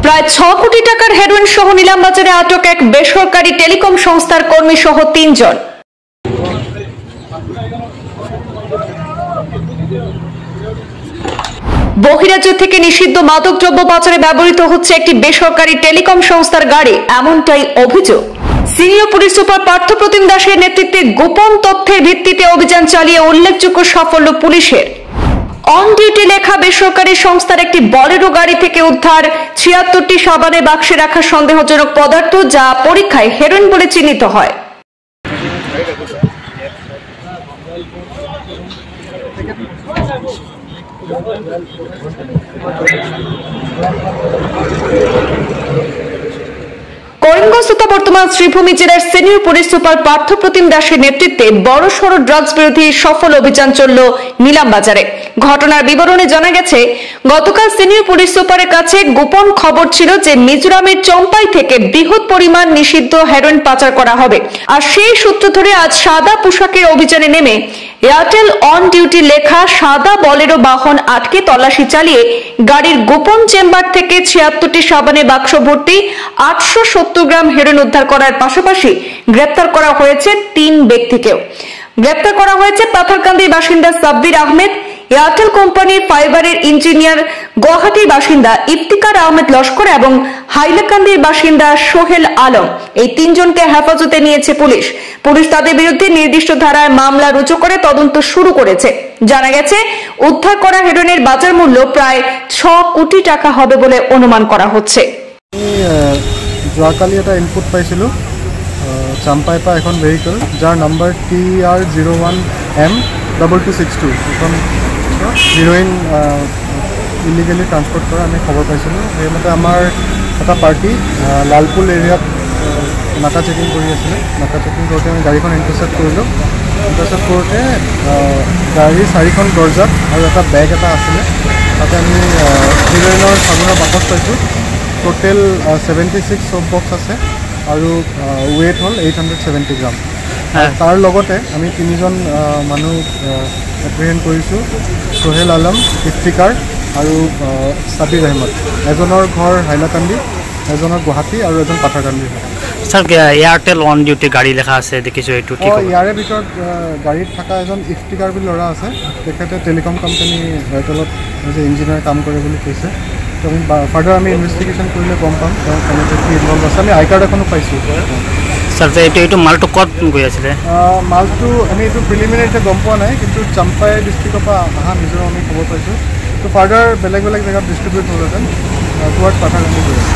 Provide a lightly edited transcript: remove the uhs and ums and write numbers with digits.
প্রায় 6 কোটি টাকার হেরোইন সহ নিলামবাজারে আটক এক বেসরকারি টেলিকম সংস্থার কর্মী সহ 3 জন। বহিরাজ্য থেকে নিষিদ্ধ মাদকদ্রব্য পাচারে ব্যবহৃত হচ্ছে একটি বেসরকারি টেলিকম সংস্থার গাড়ি, এমনটাই অভিযোগ। সিনিয়র পুলিশ সুপার পার্থপ্রতিম দাসের নেতৃত্বে গোপন তথ্যের ভিত্তিতে অভিযান চালিয়ে উল্লেখযোগ্য সাফল্য পুলিশের। অন ডিউটি লেখা বেসরকারি সংস্থার একটি বলেরো গাড়ি থেকে উদ্ধার ৭৬টি সাবানের বাক্সে রাখা সন্দেহজনক পদার্থ, যা পরীক্ষায় হেরোইন বলে চিহ্নিত হয়। করিমগঞ্জ তথা বর্তমান শ্রীভূমি জেলার সিনিয়র পুলিশ সুপার পার্থপ্রতিম দাসের নেতৃত্বে বড়সড় ড্রাগস বিরোধী সফল অভিযান চলল নিলামবাজারে। ঘটনার বিবরণে জানা গেছে, গতকাল সিনিয়র পুলিশ সুপারের কাছে গোপন খবর ছিল যে মিজোরামের চম্পাই থেকে বৃহৎ পরিমাণ নিষিদ্ধ হেরোইন পাচার করা হবে। আর সেই সূত্র ধরে আজ সাদা পোশাকের অভিযানে নেমে এয়ারটেল অন ডিউটি লেখা সাদা বলেরো বাহন আটকে তল্লাশি চালিয়ে গাড়ির গোপন চেম্বার থেকে ৭৬টি সাবানের বাক্স ভর্তি ৮৭০ গ্রাম হেরোইন উদ্ধার করার পাশাপাশি গ্রেপ্তার করা হয়েছে ৩ ব্যক্তিকেও। গ্রেপ্তার করা হয়েছে পাথারকান্দির বাসিন্দা সাব্বির আহমেদ, এয়ারটেল কোম্পানির ফাইবারের ইঞ্জিনিয়ার গুয়াহাটির বাসিন্দা ইফতিকার আহমেদ লস্কর এবং হাইলাকান্দির বাসিন্দা সোহেল আলম। এই ৩ জনকে হেফাজতে নিয়েছে পুলিশ। পুলিশ তাদের বিরুদ্ধে নির্দিষ্ট ধারায় মামলা রুজু করে তদন্ত শুরু করেছে। জানা গেছে, উদ্ধার করা হেরোইনের বাজার মূল্য প্রায় ৬ কোটি টাকা হবে বলে অনুমান করা হচ্ছে। যোৱাকালি এটা ইনপুট পাইছিলোঁ চাম্পাইৰ পৰা এখন ভেহিকল যাৰ নম্বৰ TR01M2262 এখন হিৰোইন ইলিগেলি ট্ৰান্সপৰ্ট কৰা আমি খবৰ পাইছিলোঁ। সেইমতে আমাৰ এটা পাৰ্টি লালপুল এৰিয়াত নাকা চেকিং কৰি আছিলে। নাকা চেকিং কৰোঁতে আমি গাড়ীখন ইণ্টাৰচেপ্ট কৰিলোঁ। ইণ্টাৰচেপ্ট কৰোঁতে গাড়ীৰ 4খন দৰ্জাত আৰু এটা বেগ এটা আছিলে, তাতে আমি হিৰোইনৰ চাবোনৰ বাকচ পাইছোঁ। টোটেল 76 সোপ বক্স আছে আৰু ৱেইট হ'ল 870 গ্ৰাম। তাৰ লগতে আমি 3জন মানুহ এপ্ৰিহেণ্ড কৰিছোঁ, সোহেল আলম, ইফতিকাৰ আৰু সাবিৰ আহমেদ। এজনৰ ঘৰ হাইলাকান্দি, এজনৰ গুৱাহাটী আৰু এজন Patharkandi. Sir, Airtel on duty গাড়ী লেখা আছে দেখিছোঁ, এইটো কি? ইয়াৰে ভিতৰত গাড়ীত থকা এজন ইফতিকাৰ বুলি ল'ৰা আছে। তেখেতে টেলিকম কোম্পানী এয়াৰটেলত এজ এ ইঞ্জিনিয়াৰ কাম কৰে বুলি কৈছে। আমি ফাৰ্ডাৰ আমি ইনভেষ্টিগেশ্যন কৰিলে গম পাম তেওঁ কেনেকৈ কি ইনভলভ আছে। আমি আই কাৰ্ড এখনো পাইছোঁ। স্যার, এইটো মালটো ক'ত গৈ আছিলে? মালটো আমি এইটো প্ৰিলিমিনাৰীতে গম পোৱা নাই, কিন্তু চাম্পাই ডিষ্ট্ৰিক্টৰ পৰা অহা মিজোৰাম আমি খবৰ পাইছোঁ। ত' ফাৰ্ডাৰ বেলেগ বেলেগ জেগাত ডিষ্ট্ৰিবিউট হ'লহেঁতেন, টুৱাৰ্ডছ পাথাৰকান্দি গৈ আছে।